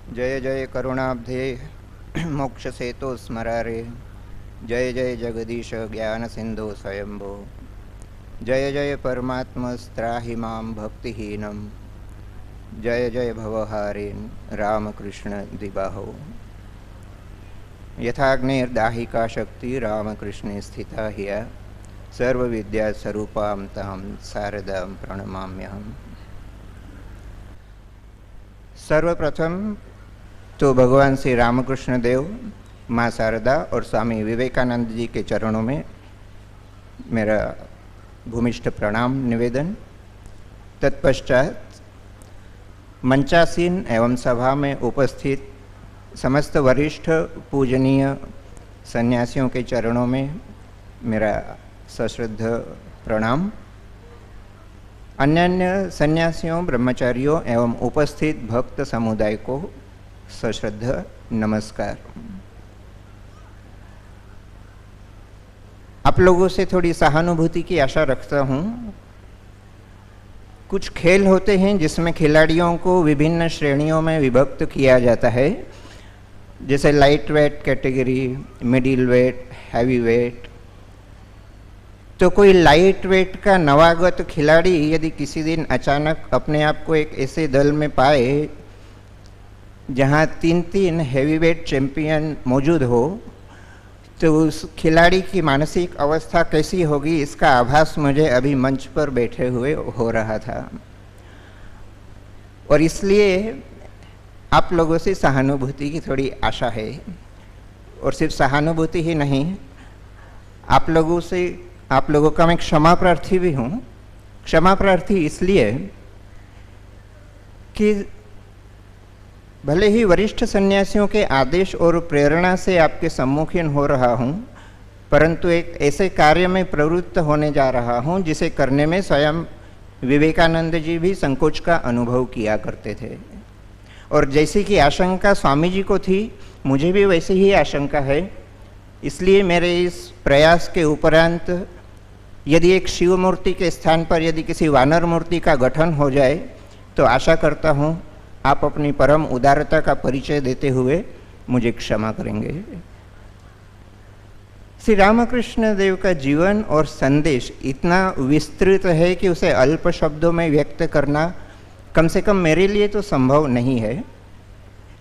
जय जय करुणाब्धे मोक्षसेतो स्मरारे। जय जय जगदीश ज्ञान सिंधु स्वयंभो। जय जय परमात्मस्त्राहि मां भक्तिहीनं। जय जय भवहारिन् रामकृष्ण दिबाहो। यथाग्निर्दाहिका शक्ति रामकृष्णे स्थिता हिया। सर्वविद्या स्वरूपां तां शारदां प्रणमाम्यहम्। सर्वप्रथम तो भगवान श्री रामकृष्ण देव, माँ शारदा और स्वामी विवेकानंद जी के चरणों में मेरा भूमिष्ठ प्रणाम निवेदन। तत्पश्चात मंचासीन एवं सभा में उपस्थित समस्त वरिष्ठ पूजनीय सन्यासियों के चरणों में मेरा सश्रद्ध प्रणाम। अन्य सन्यासियों, ब्रह्मचारियों एवं उपस्थित भक्त समुदाय को सश्रद्ध नमस्कार। आप लोगों से थोड़ी सहानुभूति की आशा रखता हूँ। कुछ खेल होते हैं जिसमें खिलाड़ियों को विभिन्न श्रेणियों में विभक्त किया जाता है, जैसे light weight category, middle weight, heavy weight. तो कोई लाइट वेट का नवागत खिलाड़ी यदि किसी दिन अचानक अपने आप को एक ऐसे दल में पाए जहां 3 हैवी वेट चैंपियन मौजूद हो, तो उस खिलाड़ी की मानसिक अवस्था कैसी होगी, इसका आभास मुझे अभी मंच पर बैठे हुए हो रहा था। और इसलिए आप लोगों से सहानुभूति की थोड़ी आशा है। और सिर्फ सहानुभूति ही नहीं, आप लोगों का मैं क्षमा प्रार्थी भी हूँ। क्षमा प्रार्थी इसलिए कि भले ही वरिष्ठ सन्यासियों के आदेश और प्रेरणा से आपके सम्मुखीन हो रहा हूँ, परंतु एक ऐसे कार्य में प्रवृत्त होने जा रहा हूँ जिसे करने में स्वयं विवेकानंद जी भी संकोच का अनुभव किया करते थे। और जैसी कि आशंका स्वामी जी को थी, मुझे भी वैसे ही आशंका है। इसलिए मेरे इस प्रयास के उपरांत यदि एक शिव मूर्ति के स्थान पर यदि किसी वानर मूर्ति का गठन हो जाए, तो आशा करता हूँ आप अपनी परम उदारता का परिचय देते हुए मुझे क्षमा करेंगे। श्री रामकृष्ण देव का जीवन और संदेश इतना विस्तृत है कि उसे अल्प शब्दों में व्यक्त करना कम से कम मेरे लिए तो संभव नहीं है।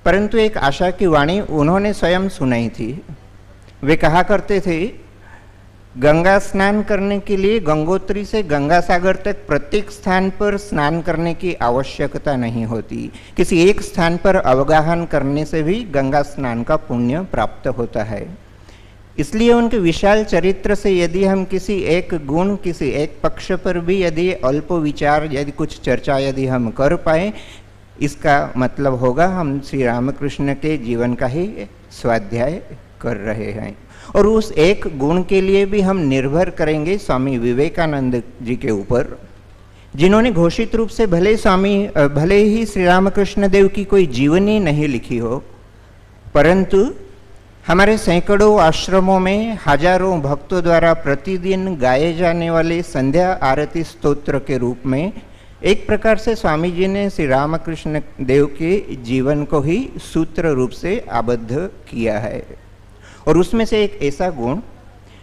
परंतु एक आशा की वाणी उन्होंने स्वयं सुनाई थी। वे कहा करते थे, गंगा स्नान करने के लिए गंगोत्री से गंगा सागर तक प्रत्येक स्थान पर स्नान करने की आवश्यकता नहीं होती। किसी एक स्थान पर अवगाहन करने से भी गंगा स्नान का पुण्य प्राप्त होता है। इसलिए उनके विशाल चरित्र से यदि हम किसी एक गुण, किसी एक पक्ष पर भी यदि अल्प विचार, यदि कुछ चर्चा यदि हम कर पाए, इसका मतलब होगा हम श्री रामकृष्ण के जीवन का ही स्वाध्याय कर रहे हैं। और उस एक गुण के लिए भी हम निर्भर करेंगे स्वामी विवेकानंद जी के ऊपर, जिन्होंने घोषित रूप से भले ही श्री रामकृष्ण देव की कोई जीवनी नहीं लिखी हो, परंतु हमारे सैकड़ों आश्रमों में हजारों भक्तों द्वारा प्रतिदिन गाए जाने वाले संध्या आरती स्तोत्र के रूप में एक प्रकार से स्वामी जी ने श्री रामकृष्ण देव के जीवन को ही सूत्र रूप से आबद्ध किया है। और उसमें से एक ऐसा गुण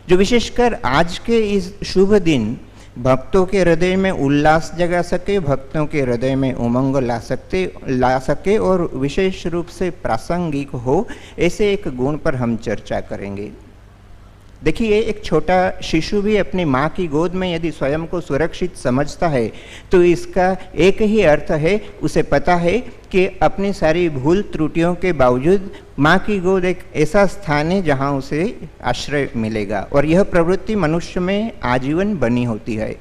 जो विशेषकर आज के इस शुभ दिन भक्तों के हृदय में उल्लास जगा सके, भक्तों के हृदय में उमंग ला सके और विशेष रूप से प्रासंगिक हो, ऐसे एक गुण पर हम चर्चा करेंगे। देखिए, एक छोटा शिशु भी अपनी माँ की गोद में यदि स्वयं को सुरक्षित समझता है, तो इसका एक ही अर्थ है, उसे पता है कि अपनी सारी भूल त्रुटियों के बावजूद माँ की गोद एक ऐसा स्थान है जहाँ उसे आश्रय मिलेगा। और यह प्रवृत्ति मनुष्य में आजीवन बनी होती है।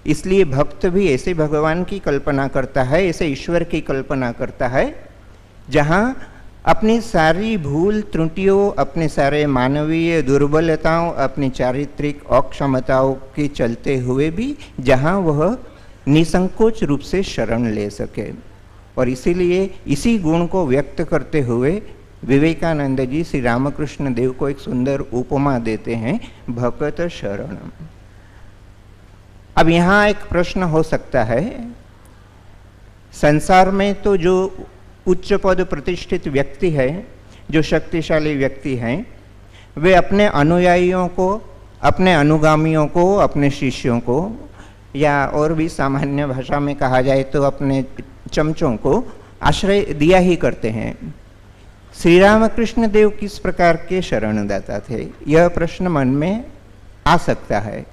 इसलिए भक्त भी ऐसे भगवान की कल्पना करता है, ऐसे ईश्वर की कल्पना करता है, जहाँ अपनी सारी भूल त्रुटियों, अपने सारे मानवीय दुर्बलताओं, अपनी चारित्रिक अक्षमताओं के चलते हुए भी जहाँ वह निसंकोच रूप से शरण ले सके। और इसीलिए इसी गुण को व्यक्त करते हुए विवेकानंद जी श्री रामकृष्ण देव को एक सुंदर उपमा देते हैं, भक्त शरण। अब यहाँ एक प्रश्न हो सकता है, संसार में तो जो उच्च पद प्रतिष्ठित व्यक्ति है, जो शक्तिशाली व्यक्ति हैं, वे अपने अनुयायियों को, अपने अनुगामियों को, अपने शिष्यों को, या और भी सामान्य भाषा में कहा जाए तो अपने चमचों को आश्रय दिया ही करते हैं। श्री रामकृष्ण देव किस प्रकार के शरणदाता थे, यह प्रश्न मन में आ सकता है।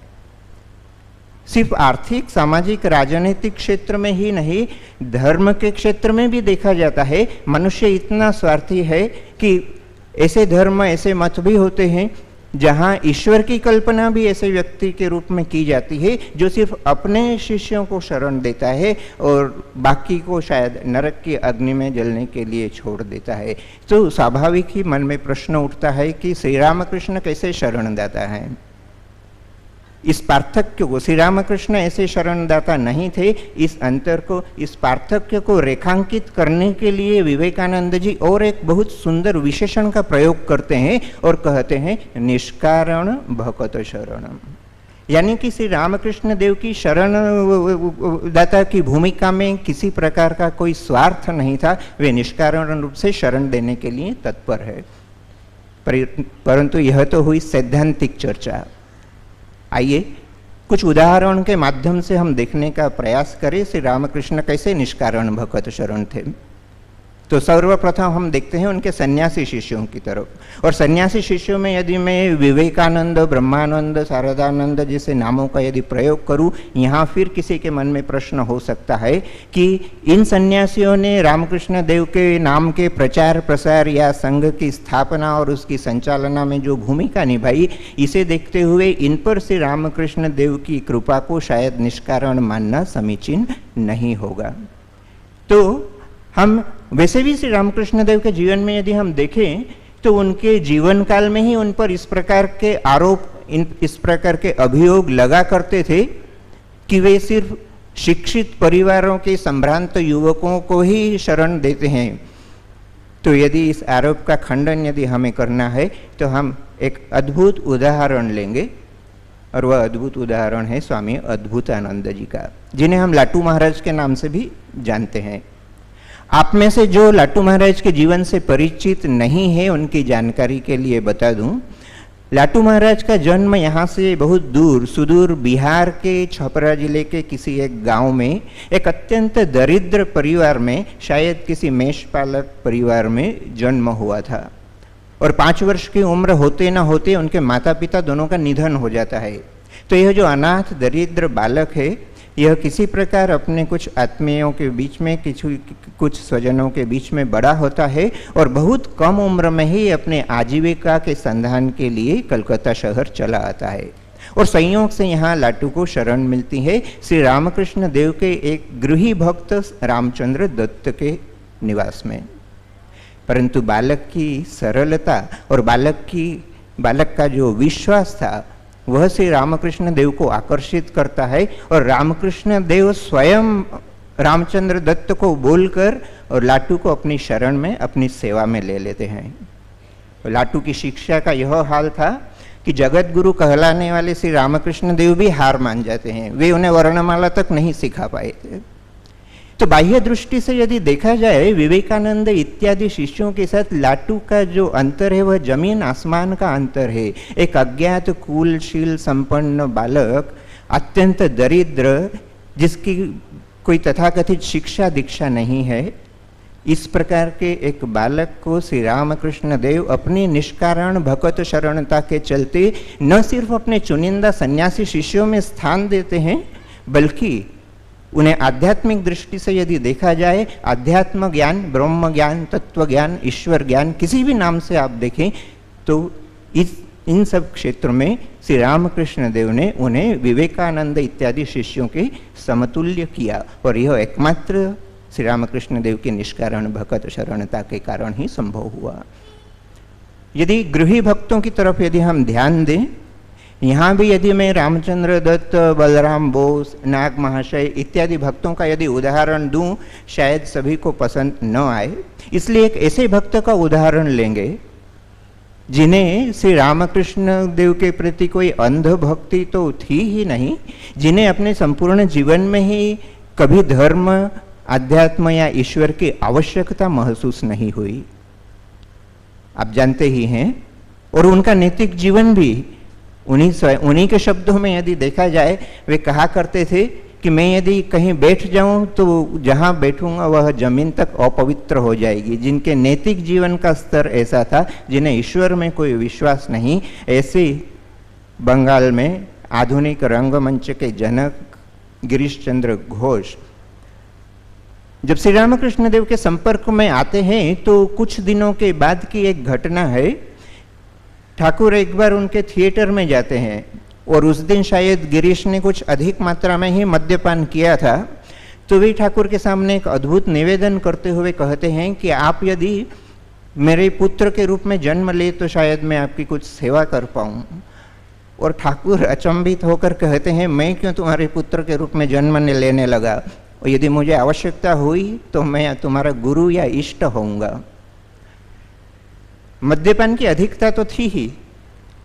सिर्फ आर्थिक, सामाजिक, राजनीतिक क्षेत्र में ही नहीं, धर्म के क्षेत्र में भी देखा जाता है। मनुष्य इतना स्वार्थी है कि ऐसे धर्म, ऐसे मत भी होते हैं जहाँ ईश्वर की कल्पना भी ऐसे व्यक्ति के रूप में की जाती है जो सिर्फ अपने शिष्यों को शरण देता है और बाकी को शायद नरक की अग्नि में जलने के लिए छोड़ देता है। तो स्वाभाविक ही मन में प्रश्न उठता है कि श्री रामकृष्ण कैसे शरणदाता हैं। इस पार्थक्य को, श्री रामकृष्ण ऐसे शरणदाता नहीं थे, इस अंतर को, इस पार्थक्य को रेखांकित करने के लिए विवेकानंद जी और एक बहुत सुंदर विशेषण का प्रयोग करते हैं और कहते हैं निष्कारण भक्त शरणम। यानी कि श्री रामकृष्ण देव की शरण दाता की भूमिका में किसी प्रकार का कोई स्वार्थ नहीं था, वे निष्कारण रूप से शरण देने के लिए तत्पर है। परंतु यह तो हुई सैद्धांतिक चर्चा। आइए कुछ उदाहरण के माध्यम से हम देखने का प्रयास करें श्री रामकृष्ण कैसे निष्कारण भक्त शरण थे। तो सर्वप्रथम हम देखते हैं उनके सन्यासी शिष्यों की तरफ। और सन्यासी शिष्यों में यदि मैं विवेकानंद, ब्रह्मानंद, शारदानंद जैसे नामों का यदि प्रयोग करूं, यहाँ फिर किसी के मन में प्रश्न हो सकता है कि इन सन्यासियों ने रामकृष्ण देव के नाम के प्रचार प्रसार या संघ की स्थापना और उसकी संचालना में जो भूमिका निभाई, इसे देखते हुए इन पर श्री रामकृष्ण देव की कृपा को शायद निष्कारण मानना समीचीन नहीं होगा। तो हम वैसे भी श्री रामकृष्ण देव के जीवन में यदि हम देखें तो उनके जीवन काल में ही उन पर इस प्रकार के आरोप, इस प्रकार के अभियोग लगा करते थे कि वे सिर्फ शिक्षित परिवारों के संभ्रांत युवकों को ही शरण देते हैं। तो यदि इस आरोप का खंडन यदि हमें करना है तो हम एक अद्भुत उदाहरण लेंगे, और वह अद्भुत उदाहरण है स्वामी अद्भुतानंद जी का, जिन्हें हम लाटू महाराज के नाम से भी जानते हैं। आप में से जो लाटू महाराज के जीवन से परिचित नहीं है, उनकी जानकारी के लिए बता दूं, लाटू महाराज का जन्म यहाँ से बहुत दूर, सुदूर बिहार के छपरा जिले के किसी एक गांव में एक अत्यंत दरिद्र परिवार में, शायद किसी मेषपालक परिवार में जन्म हुआ था। और 5 वर्ष की उम्र होते न होते उनके माता पिता दोनों का निधन हो जाता है। तो यह जो अनाथ दरिद्र बालक है, यह किसी प्रकार अपने कुछ आत्मीयों के बीच में, कुछ स्वजनों के बीच में बड़ा होता है और बहुत कम उम्र में ही अपने आजीविका के संधान के लिए कलकत्ता शहर चला आता है। और संयोग से यहाँ लाटू को शरण मिलती है श्री रामकृष्ण देव के एक गृही भक्त रामचंद्र दत्त के निवास में। परंतु बालक की सरलता और बालक का जो विश्वास था, वह श्री रामकृष्ण देव को आकर्षित करता है और रामकृष्ण देव स्वयं रामचंद्र दत्त को बोलकर और लाटू को अपनी शरण में, अपनी सेवा में ले लेते हैं। लाटू की शिक्षा का यह हाल था कि जगत गुरु कहलाने वाले श्री रामकृष्ण देव भी हार मान जाते हैं, वे उन्हें वर्णमाला तक नहीं सिखा पाए थे। तो बाह्य दृष्टि से यदि देखा जाए, विवेकानंद इत्यादि शिष्यों के साथ लाटू का जो अंतर है वह जमीन आसमान का अंतर है। एक अज्ञात कुलशील संपन्न बालक, अत्यंत दरिद्र, जिसकी कोई तथाकथित शिक्षा दीक्षा नहीं है, इस प्रकार के एक बालक को श्री रामकृष्ण देव अपनी निष्कारण भक्त शरणता के चलते न सिर्फ अपने चुनिंदा सन्यासी शिष्यों में स्थान देते हैं, बल्कि उन्हें आध्यात्मिक दृष्टि से यदि देखा जाए, अध्यात्म ज्ञान, ब्रह्म ज्ञान, तत्व ज्ञान, ईश्वर ज्ञान, किसी भी नाम से आप देखें, तो इन सब क्षेत्रों में श्री रामकृष्ण देव ने उन्हें विवेकानंद इत्यादि शिष्यों के समतुल्य किया। और यह एकमात्र श्री रामकृष्ण देव के निष्कारण भक्त शरणता के कारण ही संभव हुआ। यदि गृही भक्तों की तरफ यदि हम ध्यान दें, यहाँ भी यदि मैं रामचंद्र दत्त, बलराम बोस, नाग महाशय इत्यादि भक्तों का यदि उदाहरण दूं, शायद सभी को पसंद न आए, इसलिए एक ऐसे भक्त का उदाहरण लेंगे जिन्हें श्री रामकृष्ण देव के प्रति कोई अंध भक्ति तो थी ही नहीं, जिन्हें अपने संपूर्ण जीवन में ही कभी धर्म, आध्यात्म या ईश्वर की आवश्यकता महसूस नहीं हुई। आप जानते ही हैं। और उनका नैतिक जीवन भी उन्हीं के शब्दों में यदि देखा जाए, वे कहा करते थे कि मैं यदि कहीं बैठ जाऊं तो जहां बैठूंगा वह जमीन तक अपवित्र हो जाएगी। जिनके नैतिक जीवन का स्तर ऐसा था, जिन्हें ईश्वर में कोई विश्वास नहीं, ऐसे बंगाल में आधुनिक रंगमंच के जनक गिरीश चंद्र घोष जब श्री रामकृष्ण देव के संपर्क में आते हैं तो कुछ दिनों के बाद की एक घटना है। ठाकुर एक बार उनके थिएटर में जाते हैं और उस दिन शायद गिरीश ने कुछ अधिक मात्रा में ही मद्यपान किया था, तो वे ठाकुर के सामने एक अद्भुत निवेदन करते हुए कहते हैं कि आप यदि मेरे पुत्र के रूप में जन्म ले तो शायद मैं आपकी कुछ सेवा कर पाऊं। और ठाकुर अचंभित होकर कहते हैं, मैं क्यों तुम्हारे पुत्र के रूप में जन्म लेने लगा, और यदि मुझे आवश्यकता हुई तो मैं तुम्हारा गुरु या इष्ट होऊंगा। मद्यपान की अधिकता तो थी ही।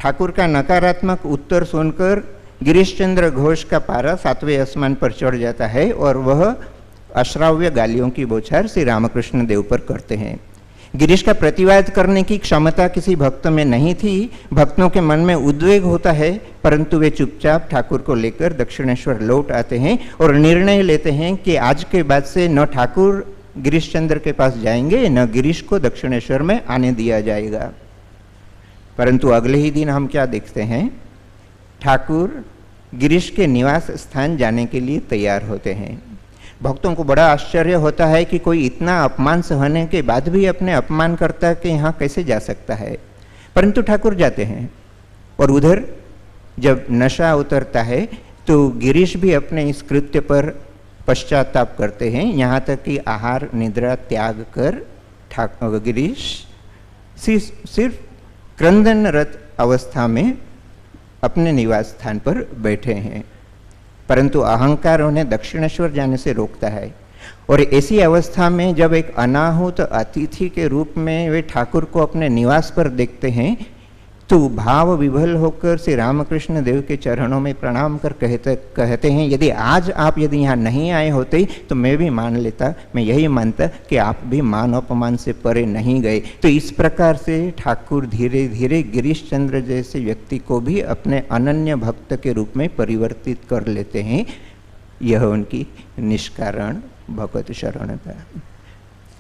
ठाकुर का नकारात्मक उत्तर सुनकर गिरीश चंद्र घोष का पारा 7वें आसमान पर चढ़ जाता है और वह अश्राव्य गालियों की बौछार श्री रामकृष्ण देव पर करते हैं। गिरीश का प्रतिवाद करने की क्षमता किसी भक्त में नहीं थी। भक्तों के मन में उद्वेग होता है, परंतु वे चुपचाप ठाकुर को लेकर दक्षिणेश्वर लौट आते हैं और निर्णय लेते हैं कि आज के बाद से न ठाकुर गिरीश चंद्र के पास जाएंगे, न गिरीश को दक्षिणेश्वर में आने दिया जाएगा। परंतु अगले ही दिन हम क्या देखते हैं, ठाकुर गिरीश के निवास स्थान जाने के लिए तैयार होते हैं। भक्तों को बड़ा आश्चर्य होता है कि कोई इतना अपमान सहने के बाद भी अपने अपमानकर्ता के यहाँ कैसे जा सकता है, परंतु ठाकुर जाते हैं। और उधर जब नशा उतरता है तो गिरीश भी अपने इस कृत्य पर पश्चाताप करते हैं, यहाँ तक कि आहार निद्रा त्याग कर गिरीश सिर्फ क्रंदनरत अवस्था में अपने निवास स्थान पर बैठे हैं। परंतु अहंकार उन्हें दक्षिणेश्वर जाने से रोकता है। और ऐसी अवस्था में जब एक अनाहुत अतिथि के रूप में वे ठाकुर को अपने निवास पर देखते हैं तो भाव विभल होकर श्री रामकृष्ण देव के चरणों में प्रणाम कर कहते हैं, यदि आज आप यदि यहाँ नहीं आए होते तो मैं भी मान लेता, मैं यही मानता कि आप भी मान अपमान से परे नहीं गए। तो इस प्रकार से ठाकुर धीरे धीरे गिरीश चंद्र जैसे व्यक्ति को भी अपने अनन्य भक्त के रूप में परिवर्तित कर लेते हैं। यह उनकी निष्कारण भगवत शरणता।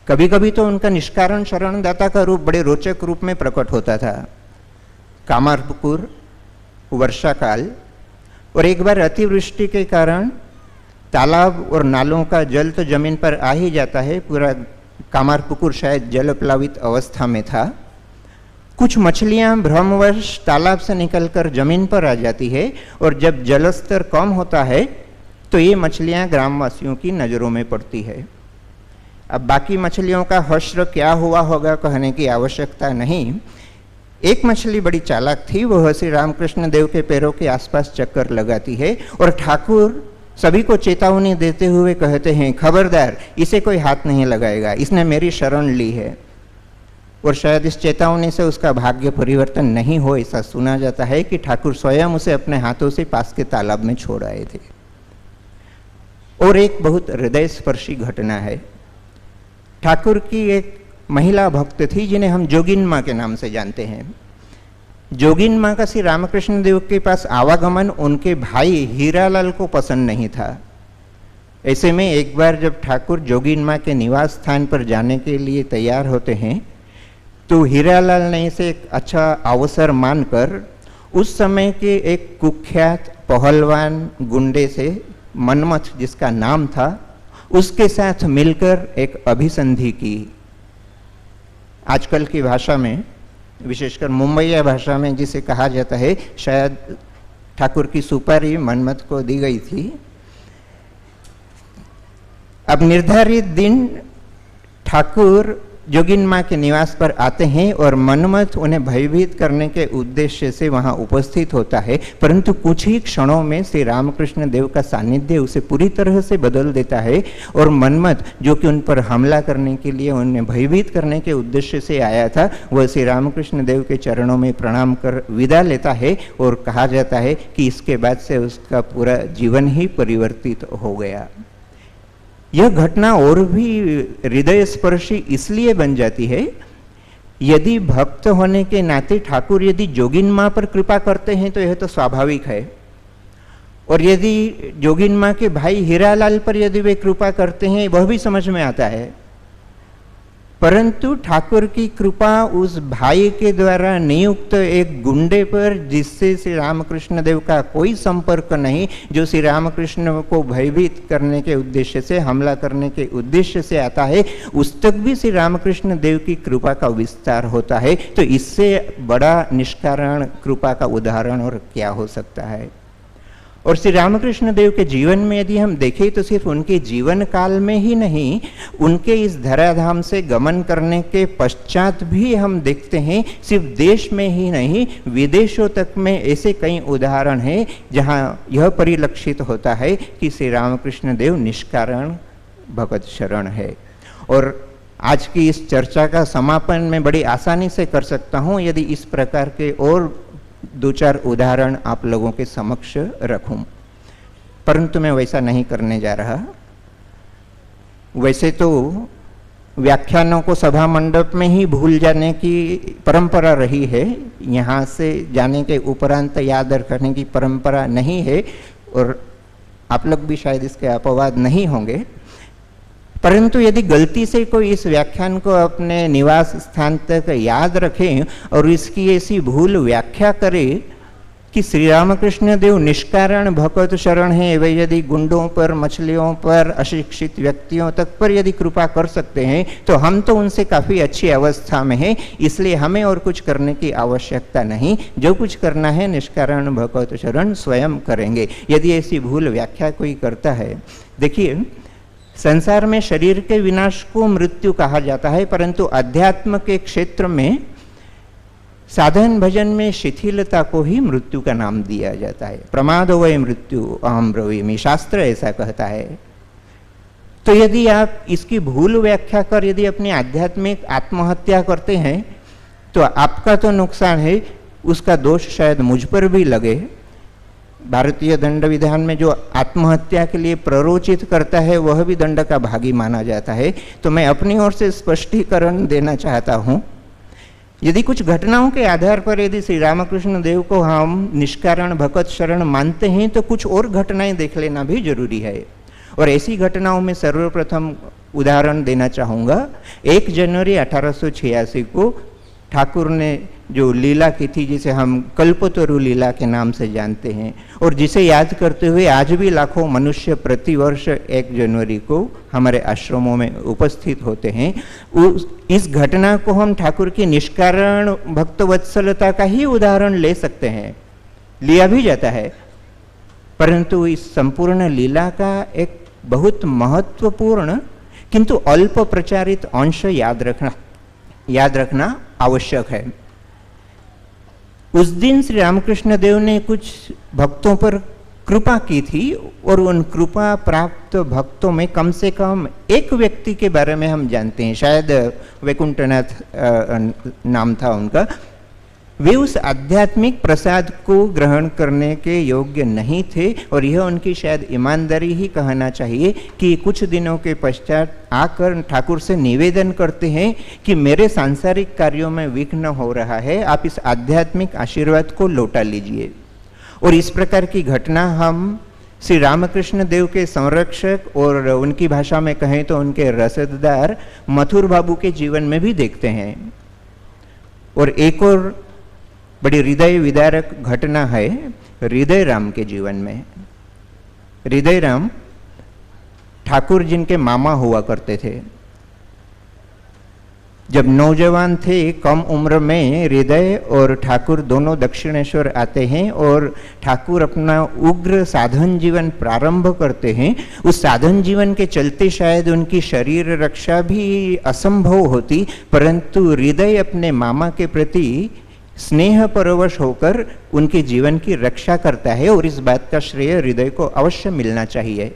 कभी कभी तो उनका निष्कारण शरणदाता का रूप बड़े रोचक रूप में प्रकट होता था। कामारपुकुर वर्षा काल और एक बार अतिवृष्टि के कारण तालाब और नालों का जल तो जमीन पर आ ही जाता है। पूरा कामारपुकुर शायद जल प्लावित अवस्था में था। कुछ मछलियां भ्रमवश तालाब से निकलकर जमीन पर आ जाती है और जब जलस्तर कम होता है तो ये मछलियां ग्रामवासियों की नज़रों में पड़ती है। अब बाकी मछलियों का हश्र क्या हुआ होगा कहने की आवश्यकता नहीं। एक मछली बड़ी चालाक थी, वह श्री रामकृष्ण देव के पैरों के आसपास चक्कर लगाती है और ठाकुर सभी को चेतावनी देते हुए कहते हैं, खबरदार, इसे कोई हाथ नहीं लगाएगा, इसने मेरी शरण ली है। और शायद इस चेतावनी से उसका भाग्य परिवर्तन नहीं हो, ऐसा सुना जाता है कि ठाकुर स्वयं उसे अपने हाथों से पास के तालाब में छोड़ आए थे। और एक बहुत हृदय स्पर्शी घटना है। ठाकुर की एक महिला भक्त थी जिन्हें हम जोगिन माँ के नाम से जानते हैं। जोगिन माँ का श्री रामकृष्ण देव के पास आवागमन उनके भाई हीरालाल को पसंद नहीं था। ऐसे में एक बार जब ठाकुर जोगिन माँ के निवास स्थान पर जाने के लिए तैयार होते हैं तो हीरालाल ने इसे एक अच्छा अवसर मानकर उस समय के एक कुख्यात पहलवान गुंडे से मनमथ, जिसका नाम था, उसके साथ मिलकर एक अभिसंधि की। आजकल की भाषा में, विशेषकर मुंबईया भाषा में जिसे कहा जाता है, शायद ठाकुर की सुपारी मनमथ को दी गई थी। अब निर्धारित दिन ठाकुर जोगिन माँ के निवास पर आते हैं और मनमथ उन्हें भयभीत करने के उद्देश्य से वहाँ उपस्थित होता है, परंतु कुछ ही क्षणों में श्री रामकृष्ण देव का सानिध्य उसे पूरी तरह से बदल देता है और मनमथ, जो कि उन पर हमला करने के लिए, उन्हें भयभीत करने के उद्देश्य से आया था, वह श्री रामकृष्ण देव के चरणों में प्रणाम कर विदा लेता है। और कहा जाता है कि इसके बाद से उसका पूरा जीवन ही परिवर्तित हो गया। यह घटना और भी हृदय स्पर्शी इसलिए बन जाती है, यदि भक्त होने के नाते ठाकुर यदि जोगिन माँ पर कृपा करते हैं तो यह तो स्वाभाविक है, और यदि जोगिन माँ के भाई हीरालाल पर यदि वे कृपा करते हैं वह भी समझ में आता है। परंतु ठाकुर की कृपा उस भाई के द्वारा नियुक्त एक गुंडे पर, जिससे श्री रामकृष्ण देव का कोई संपर्क नहीं, जो श्री रामकृष्ण को भयभीत करने के उद्देश्य से, हमला करने के उद्देश्य से आता है, उस तक भी श्री रामकृष्ण देव की कृपा का विस्तार होता है। तो इससे बड़ा निष्कारण कृपा का उदाहरण और क्या हो सकता है। और श्री रामकृष्ण देव के जीवन में यदि हम देखें तो सिर्फ उनके जीवन काल में ही नहीं, उनके इस धराधाम से गमन करने के पश्चात भी हम देखते हैं, सिर्फ देश में ही नहीं विदेशों तक में ऐसे कई उदाहरण हैं जहां यह परिलक्षित होता है कि श्री रामकृष्ण देव निष्कारण भगत शरण है। और आज की इस चर्चा का समापन मैं बड़ी आसानी से कर सकता हूं यदि इस प्रकार के और दो चार उदाहरण आप लोगों के समक्ष रखूं, परंतु मैं वैसा नहीं करने जा रहा। वैसे तो व्याख्यानों को सभा मंडप में ही भूल जाने की परंपरा रही है, यहाँ से जाने के उपरांत याद रखने की परंपरा नहीं है, और आप लोग भी शायद इसके अपवाद नहीं होंगे। परंतु यदि गलती से कोई इस व्याख्यान को अपने निवास स्थान तक याद रखे और इसकी ऐसी भूल व्याख्या करे कि श्री रामकृष्ण देव निष्कारण भगत शरण है, वे यदि गुंडों पर, मछलियों पर, अशिक्षित व्यक्तियों तक पर यदि कृपा कर सकते हैं तो हम तो उनसे काफ़ी अच्छी अवस्था में हैं, इसलिए हमें और कुछ करने की आवश्यकता नहीं, जो कुछ करना है निष्कारण भगत शरण स्वयं करेंगे। यदि ऐसी भूल व्याख्या कोई करता है, देखिए संसार में शरीर के विनाश को मृत्यु कहा जाता है, परंतु अध्यात्म के क्षेत्र में साधन भजन में शिथिलता को ही मृत्यु का नाम दिया जाता है। प्रमाद वै मृत्यु अहम ब्रवीमि, शास्त्र ऐसा कहता है। तो यदि आप इसकी भूल व्याख्या कर यदि अपनी आध्यात्मिक आत्महत्या करते हैं तो आपका तो नुकसान है, उसका दोष शायद मुझ पर भी लगे। भारतीय दंड विधान में जो आत्महत्या के लिए प्ररोचित करता है वह भी दंड का भागी माना जाता है। तो मैं अपनी ओर से स्पष्टीकरण देना चाहता हूँ, यदि कुछ घटनाओं के आधार पर यदि श्री रामकृष्ण देव को हम निष्कारण भगत शरण मानते हैं तो कुछ और घटनाएं देख लेना भी जरूरी है। और ऐसी घटनाओं में सर्वप्रथम उदाहरण देना चाहूँगा, 1 जनवरी 1886 को ठाकुर ने जो लीला की थी, जिसे हम कल्पतरु लीला के नाम से जानते हैं, और जिसे याद करते हुए आज भी लाखों मनुष्य प्रतिवर्ष 1 जनवरी को हमारे आश्रमों में उपस्थित होते हैं, इस घटना को हम ठाकुर की निष्कारण भक्तवत्सलता का ही उदाहरण ले सकते हैं, लिया भी जाता है। परंतु इस संपूर्ण लीला का एक बहुत महत्वपूर्ण किंतु अल्प प्रचारित अंश याद रखना आवश्यक है। उस दिन श्री रामकृष्ण देव ने कुछ भक्तों पर कृपा की थी, और उन कृपा प्राप्त भक्तों में कम से कम एक व्यक्ति के बारे में हम जानते हैं, शायद वैकुंठनाथ नाम था उनका। वे उस आध्यात्मिक प्रसाद को ग्रहण करने के योग्य नहीं थे, और यह उनकी शायद ईमानदारी ही कहना चाहिए कि कुछ दिनों के पश्चात आकर ठाकुर से निवेदन करते हैं कि मेरे सांसारिक कार्यों में विघ्न हो रहा है, आप इस आध्यात्मिक आशीर्वाद को लौटा लीजिए। और इस प्रकार की घटना हम श्री रामकृष्ण देव के संरक्षक और उनकी भाषा में कहें तो उनके रसददार मथुर बाबू के जीवन में भी देखते हैं। और एक और बड़ी हृदय विदारक घटना है हृदय राम के जीवन में। हृदय राम ठाकुर जिनके मामा हुआ करते थे। जब नौजवान थे, कम उम्र में हृदय और ठाकुर दोनों दक्षिणेश्वर आते हैं और ठाकुर अपना उग्र साधन जीवन प्रारंभ करते हैं। उस साधन जीवन के चलते शायद उनकी शरीर रक्षा भी असंभव होती, परंतु हृदय अपने मामा के प्रति स्नेह परवश होकर उनके जीवन की रक्षा करता है, और इस बात का श्रेय हृदय को अवश्य मिलना चाहिए।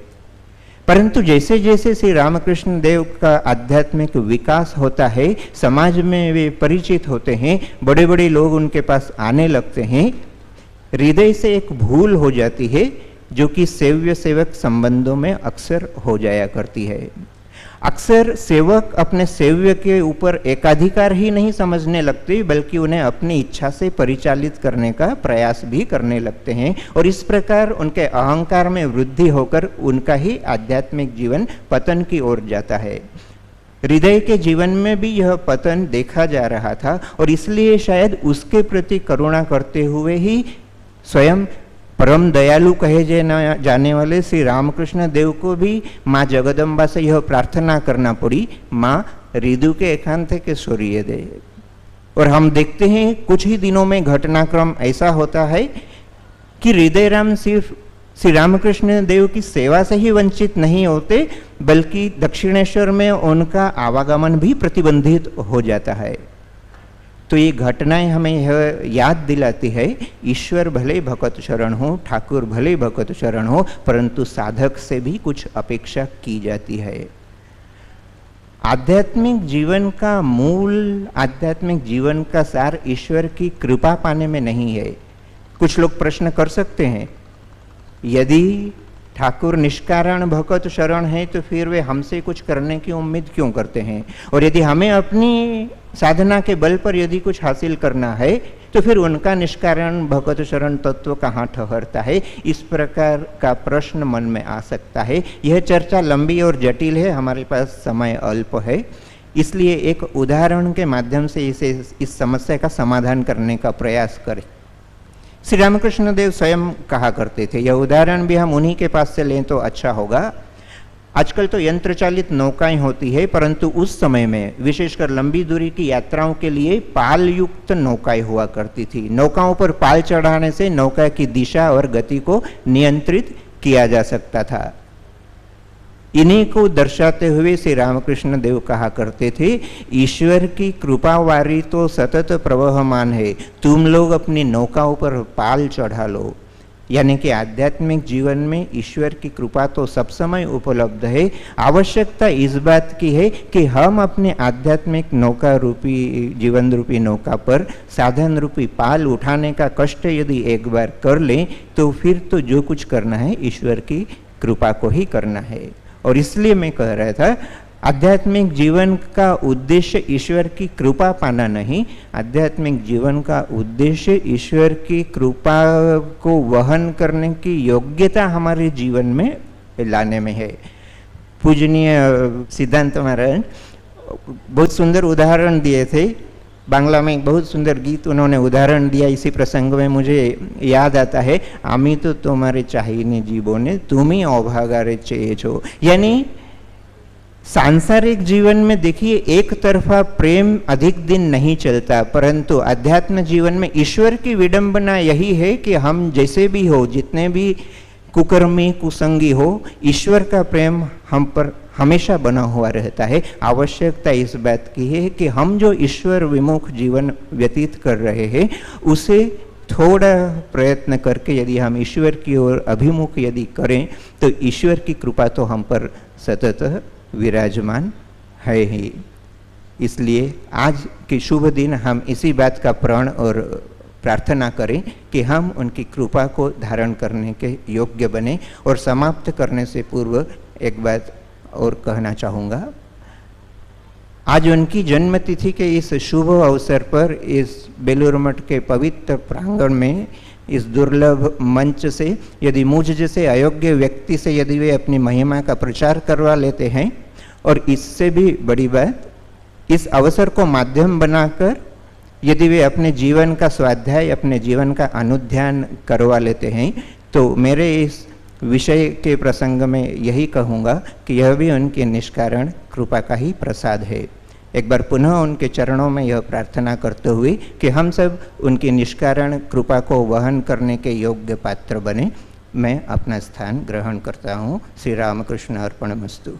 परंतु जैसे जैसे श्री रामकृष्ण देव का आध्यात्मिक विकास होता है, समाज में वे परिचित होते हैं, बड़े बड़े लोग उनके पास आने लगते हैं, हृदय से एक भूल हो जाती है जो कि सेव्य सेवक संबंधों में अक्सर हो जाया करती है। अक्सर सेवक अपने सेव्य के ऊपर एकाधिकार ही नहीं समझने लगते, बल्कि उन्हें अपनी इच्छा से परिचालित करने का प्रयास भी करने लगते हैं, और इस प्रकार उनके अहंकार में वृद्धि होकर उनका ही आध्यात्मिक जीवन पतन की ओर जाता है। हृदय के जीवन में भी यह पतन देखा जा रहा था, और इसलिए शायद उसके प्रति करुणा करते हुए ही स्वयं परम दयालु कहे जाने वाले श्री रामकृष्ण देव को भी माँ जगदम्बा से यह प्रार्थना करना पड़ी, माँ रिदु के एकांत के सूर्य दे। और हम देखते हैं कुछ ही दिनों में घटनाक्रम ऐसा होता है कि हृदय राम सिर्फ श्री रामकृष्ण देव की सेवा से ही वंचित नहीं होते, बल्कि दक्षिणेश्वर में उनका आवागमन भी प्रतिबंधित हो जाता है। तो ये घटनाएं हमें यह याद दिलाती है, ईश्वर भले भगत शरण हो, ठाकुर भले भगत शरण हो, परंतु साधक से भी कुछ अपेक्षा की जाती है। आध्यात्मिक जीवन का मूल, आध्यात्मिक जीवन का सार ईश्वर की कृपा पाने में नहीं है। कुछ लोग प्रश्न कर सकते हैं, यदि ठाकुर निष्कारण भगत शरण है तो फिर वे हमसे कुछ करने की उम्मीद क्यों करते हैं, और यदि हमें अपनी साधना के बल पर यदि कुछ हासिल करना है तो फिर उनका निष्कारण भगत शरण तत्व कहाँ ठहरता है। इस प्रकार का प्रश्न मन में आ सकता है। यह चर्चा लंबी और जटिल है, हमारे पास समय अल्प है, इसलिए एक उदाहरण के माध्यम से इस समस्या का समाधान करने का प्रयास करें। श्री रामकृष्ण देव स्वयं कहा करते थे, यह उदाहरण भी हम उन्हीं के पास से लें तो अच्छा होगा। आजकल तो यंत्र चालित नौकाएं होती है, परंतु उस समय में विशेषकर लंबी दूरी की यात्राओं के लिए पाल युक्त नौकाएं हुआ करती थी। नौकाओं पर पाल चढ़ाने से नौका की दिशा और गति को नियंत्रित किया जा सकता था। इन्हीं को दर्शाते हुए श्री रामकृष्ण देव कहा करते थे, ईश्वर की कृपावारी तो सतत प्रवहमान है, तुम लोग अपनी नौकाओं पर पाल चढ़ा लो। यानी कि आध्यात्मिक जीवन में ईश्वर की कृपा तो सब समय उपलब्ध है। आवश्यकता इस बात की है कि हम अपने आध्यात्मिक नौका रूपी, जीवन रूपी नौका पर साधन रूपी पाल उठाने का कष्ट यदि एक बार कर लें तो फिर तो जो कुछ करना है ईश्वर की कृपा को ही करना है। और इसलिए मैं कह रहा था, आध्यात्मिक जीवन का उद्देश्य ईश्वर की कृपा पाना नहीं, आध्यात्मिक जीवन का उद्देश्य ईश्वर की कृपा को वहन करने की योग्यता हमारे जीवन में लाने में है। पूजनीय सिद्धांत महाराज बहुत सुंदर उदाहरण दिए थे। बांग्ला में एक बहुत सुंदर गीत उन्होंने उदाहरण दिया, इसी प्रसंग में मुझे याद आता है, आमी तो तुम्हारे चाहिए जीवों तुम ही अभागारे चेजो। यानी सांसारिक जीवन में देखिए एक तरफा प्रेम अधिक दिन नहीं चलता, परंतु अध्यात्म जीवन में ईश्वर की विडंबना यही है कि हम जैसे भी हो, जितने भी कुकर्मी कुसंगी हो, ईश्वर का प्रेम हम पर हमेशा बना हुआ रहता है। आवश्यकता इस बात की है कि हम जो ईश्वर विमुख जीवन व्यतीत कर रहे हैं उसे थोड़ा प्रयत्न करके यदि हम ईश्वर की ओर अभिमुख यदि करें तो ईश्वर की कृपा तो हम पर सतत विराजमान है ही। इसलिए आज के शुभ दिन हम इसी बात का प्रण और प्रार्थना करें कि हम उनकी कृपा को धारण करने के योग्य बने। और समाप्त करने से पूर्व एक बात और कहना चाहूँगा, आज उनकी जन्मतिथि के इस शुभ अवसर पर इस बेलूर मठ के पवित्र प्रांगण में इस दुर्लभ मंच से यदि मुझ जैसे अयोग्य व्यक्ति से यदि वे अपनी महिमा का प्रचार करवा लेते हैं, और इससे भी बड़ी बात इस अवसर को माध्यम बनाकर यदि वे अपने जीवन का स्वाध्याय, अपने जीवन का अनुध्यान करवा लेते हैं, तो मेरे इस विषय के प्रसंग में यही कहूँगा कि यह भी उनके निष्कारण कृपा का ही प्रसाद है। एक बार पुनः उनके चरणों में यह प्रार्थना करते हुए कि हम सब उनकी निष्कारण कृपा को वहन करने के योग्य पात्र बने, मैं अपना स्थान ग्रहण करता हूँ। श्री रामकृष्ण अर्पणमस्तु।